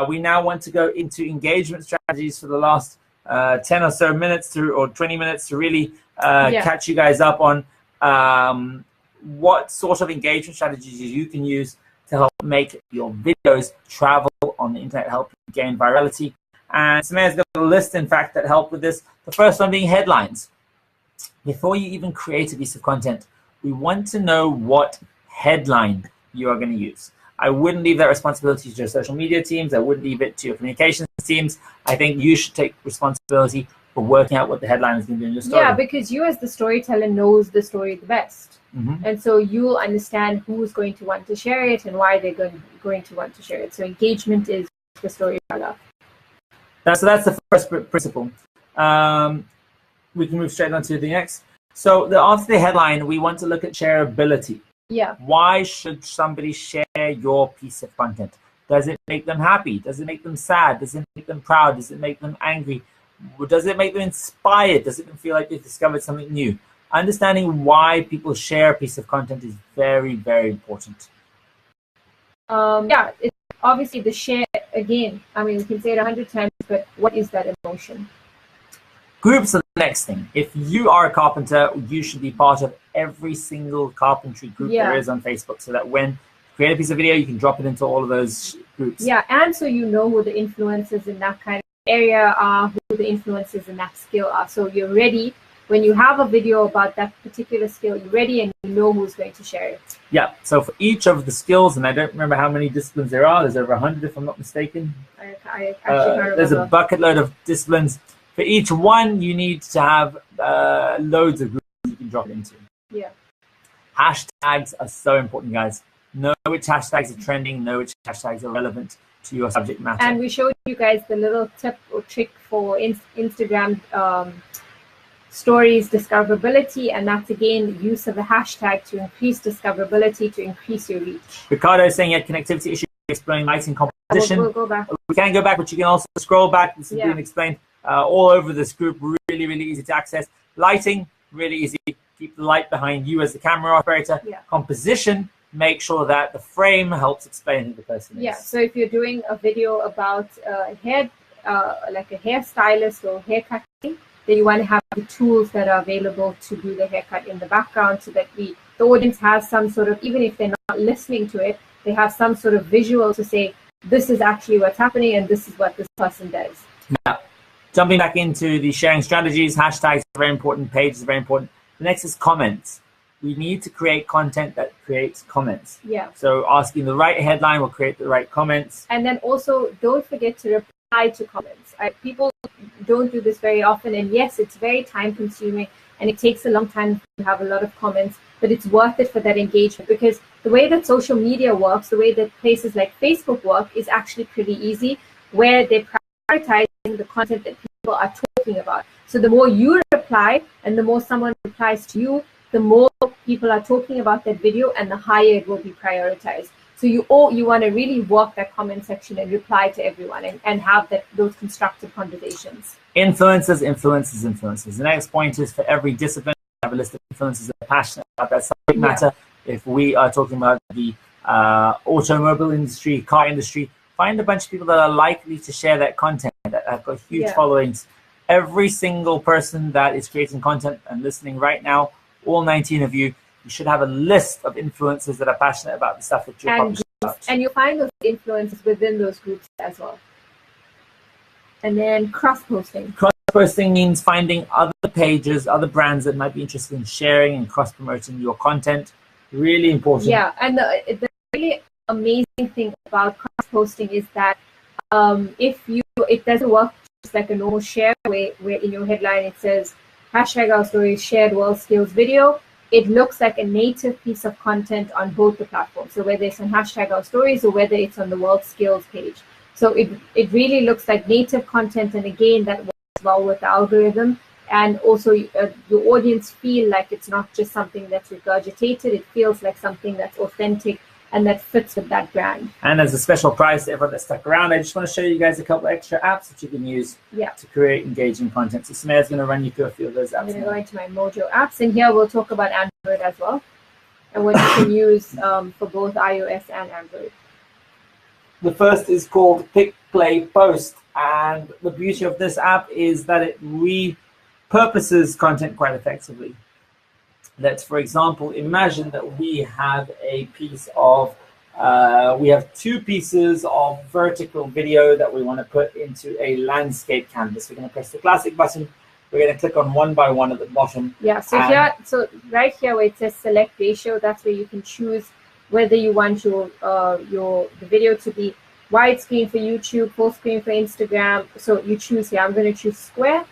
We now want to go into engagement strategies for the last 10 or so minutes or 20 minutes to really catch you guys up on what sort of engagement strategies you can use to help make your videos travel on the internet, help you gain virality. And Sameer's got a list, in fact, that help with this. The first one being headlines. Before you even create a piece of content, we want to know what headline you are going to use. I wouldn't leave that responsibility to your social media teams. I wouldn't leave it to your communications teams. I think you should take responsibility for working out what the headline is going to do in your story. Yeah, because you as the storyteller knows the story the best. And so you'll understand who's going to want to share it and why they're going to want to share it. So engagement is the storyteller. So that's the first principle. We can move straight on to the next. So after the headline, we want to look at shareability. Yeah. Why should somebody share your piece of content? Does it make them happy? Does it make them sad? Does it make them proud? Does it make them angry? Does it make them inspired? Does it feel like they've discovered something new? Understanding why people share a piece of content is very, very important. Yeah, it's obviously the share, again, I mean, we can say it 100 times, but what is that emotion? Groups are the next thing. If you are a carpenter, you should be part of every single carpentry group there is on Facebook, so that when you create a piece of video, you can drop it into all of those groups. Yeah, and so you know who the influencers in that kind of area are, who the influencers in that skill are. So you're ready. When you have a video about that particular skill, you're ready and you know who's going to share it. Yeah, so for each of the skills, and I don't remember how many disciplines there are, there's over 100 if I'm not mistaken. I actually can't remember. There's a bucket load of disciplines. For each one, you need to have loads of groups you can drop it into. Yeah. Hashtags are so important, guys. Know which hashtags are trending, know which hashtags are relevant to your subject matter. And we showed you guys the little tip or trick for Instagram stories discoverability, and that's again use of a hashtag to increase discoverability, to increase your reach. Ricardo is saying he had connectivity issues, exploring lighting composition. We'll go back. We can go back, but you can also scroll back. This is being explained all over this group. Really, really easy to access. Lighting, really easy. Keep the light behind you as the camera operator. Composition, make sure that the frame helps explain who the person is. Yeah, so if you're doing a video about hair, like a hairstylist or haircutting, then you want to have the tools that are available to do the haircut in the background, so that the audience has some sort of, even if they're not listening to it, they have some sort of visual to say, this is actually what's happening and this is what this person does. Yeah. Jumping back into the sharing strategies, hashtags are very important, pages are very important. The next is comments. We need to create content that creates comments. Yeah. So asking the right headline will create the right comments. And then also don't forget to reply to comments. People don't do this very often, and yes, it's very time consuming and it takes a long time to have a lot of comments, but it's worth it for that engagement, because the way that social media works, the way that places like Facebook work is actually pretty easy, where they prioritize the content that people are talking about. So the more you reply and the more someone replies to you, the more people are talking about that video and the higher it will be prioritized. So you want to really work that comment section and reply to everyone and have those constructive conversations. Influencers. The next point is, for every discipline, have a list of influencers that are passionate about that subject matter. If we are talking about the automobile industry, car industry, find a bunch of people that are likely to share that content, that have got huge followings. Every single person that is creating content and listening right now, all 19 of you, you should have a list of influencers that are passionate about the stuff that you're publishing about. And you'll find those influencers within those groups as well. And then cross-posting. Cross-posting means finding other pages, other brands that might be interested in sharing and cross-promoting your content. Really important. Yeah, and the really amazing thing about cross-posting is that it doesn't work just like a normal share, where in your headline it says, #our stories shared WorldSkills video. It looks like a native piece of content on both the platforms. So whether it's on #our stories or whether it's on the WorldSkills page. So it really looks like native content, and again, that works well with the algorithm. And also your audience feel like it's not just something that's regurgitated, it feels like something that's authentic and that fits with that brand. And as a special prize to everyone that stuck around, I just want to show you guys a couple extra apps that you can use to create engaging content. So Sameer's going to run you through a few of those apps. I'm going to go into my MOJO apps, and here we'll talk about Android as well, and what you can use for both iOS and Android. The first is called Pick, Play, Post. And the beauty of this app is that it repurposes content quite effectively. Let's, for example, imagine that we have a piece of, we have 2 pieces of vertical video that we want to put into a landscape canvas. We're going to press the classic button. We're going to click on one by one at the bottom. Yeah, so here, so right here where it says select ratio, that's where you can choose whether you want your the video to be widescreen for YouTube, full screen for Instagram. So you choose here. I'm going to choose square.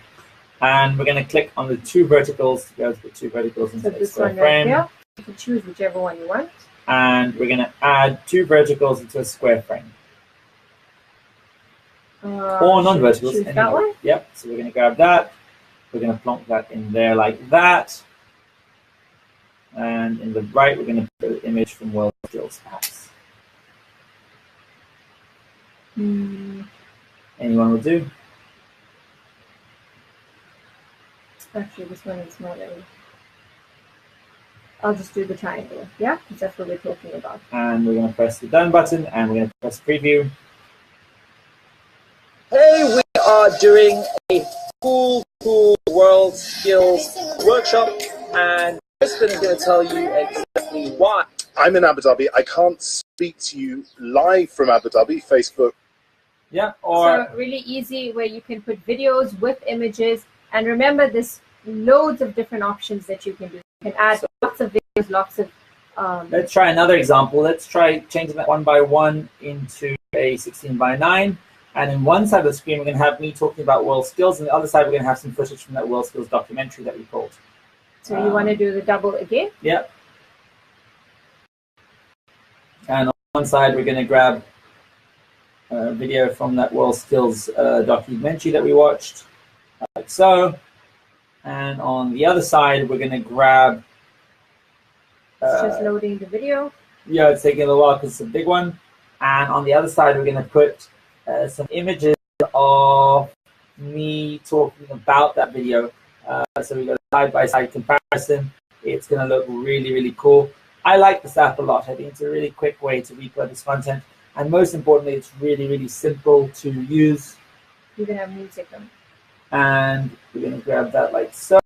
And we're going to click on the 2 verticals to go to the 2 verticals into the square frame. Right here. You can choose whichever one you want. And we're going to add 2 verticals into a square frame. Or non-verticals. Choose that one? Yep. So we're going to grab that. We're going to plonk that in there like that. And in the right, we're going to put an image from WorldSkills apps. Anyone will do? Actually, this one is not a... I'll just do the triangle, yeah? Because that's what we're talking about. And we're going to press the done button, and we're going to press preview. Hey, we are doing a cool WorldSkills workshop, and Crispin is going to tell you exactly why. I'm in Abu Dhabi. I can't speak to you live from Abu Dhabi, Facebook. Yeah, or... So really easy where you can put videos with images. And remember, there's loads of different options that you can do. You can add lots of videos, lots of... Let's try another example. Let's try changing that 1 by 1 into a 16 by 9. And in one side of the screen, we're going to have me talking about WorldSkills. And the other side, we're going to have some footage from that WorldSkills documentary that we pulled. So you want to do the double again? Yeah. And on one side, we're going to grab a video from that WorldSkills documentary that we watched, like so. And on the other side, we're going to grab... it's just loading the video. Yeah, it's taking a little while because it's a big one. And on the other side, we're going to put some images of me talking about that video. So we've got a side-by-side comparison. It's going to look really, really cool. I like this app a lot. I think it's a really quick way to repurpose content. And most importantly, it's really, really simple to use. You can have music on. And we're going to grab that like so.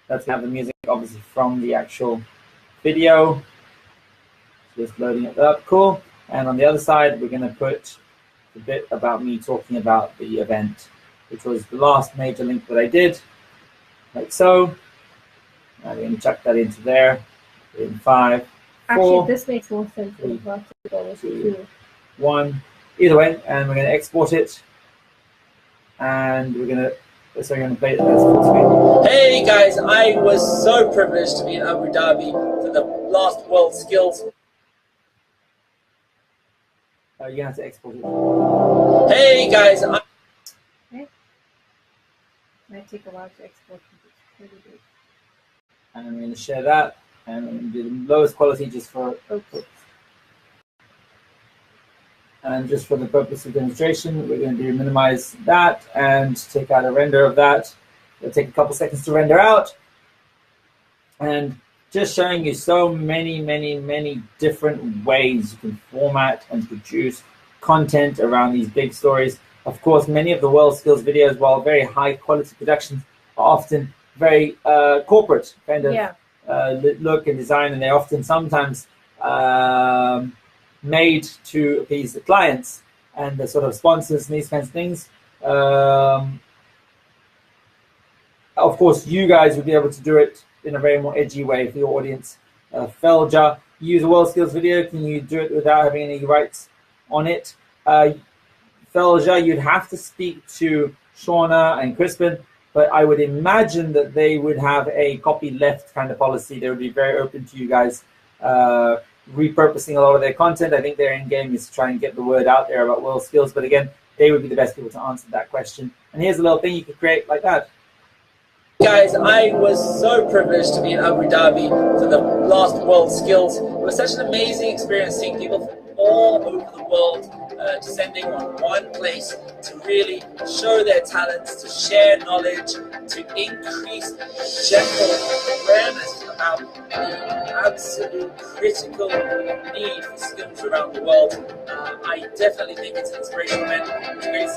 Let's have the music, obviously, from the actual video. Just loading it up. Cool. And on the other side, we're going to put a bit about me talking about the event, which was the last major link that I did, like so. And we're going to chuck that into there in 5, 4. Actually, this makes more sense. 3, 2, 1. Either way, and we're going to export it. And we're going to, so we're going to play it as full screen. Hey guys, I was so privileged to be in Abu Dhabi for the last WorldSkills. You have to export it. Hey guys, Okay. Might take a while to export. And I'm going to share that, and I'm going to do the lowest quality just for... Oops. And just for the purpose of demonstration, we're going to do minimize that and take out a render of that. It'll take a couple seconds to render out. And just showing you so many different ways you can format and produce content around these big stories. Of course, many of the WorldSkills videos, while very high quality productions, are often very corporate kind of look and design, and they're often sometimes made to appease the clients and the sort of sponsors and these kinds of things. Of course, you guys would be able to do it in a very more edgy way for your audience. Felja, use a WorldSkills video. Can you do it without having any rights on it? Felja, you'd have to speak to Shauna and Crispin, but I would imagine that they would have a copy left kind of policy. They would be very open to you guys repurposing a lot of their content. I think their end game is to try and get the word out there about WorldSkills, but again, they would be the best people to answer that question. And here's a little thing you could create like that. Guys, I was so privileged to be in Abu Dhabi for the last WorldSkills. It was such an amazing experience seeing people from all over the world descending on one place to really show their talents, to share knowledge, to increase general awareness about absolute critical need for skills around the world. I definitely think it's an inspirational event. It's great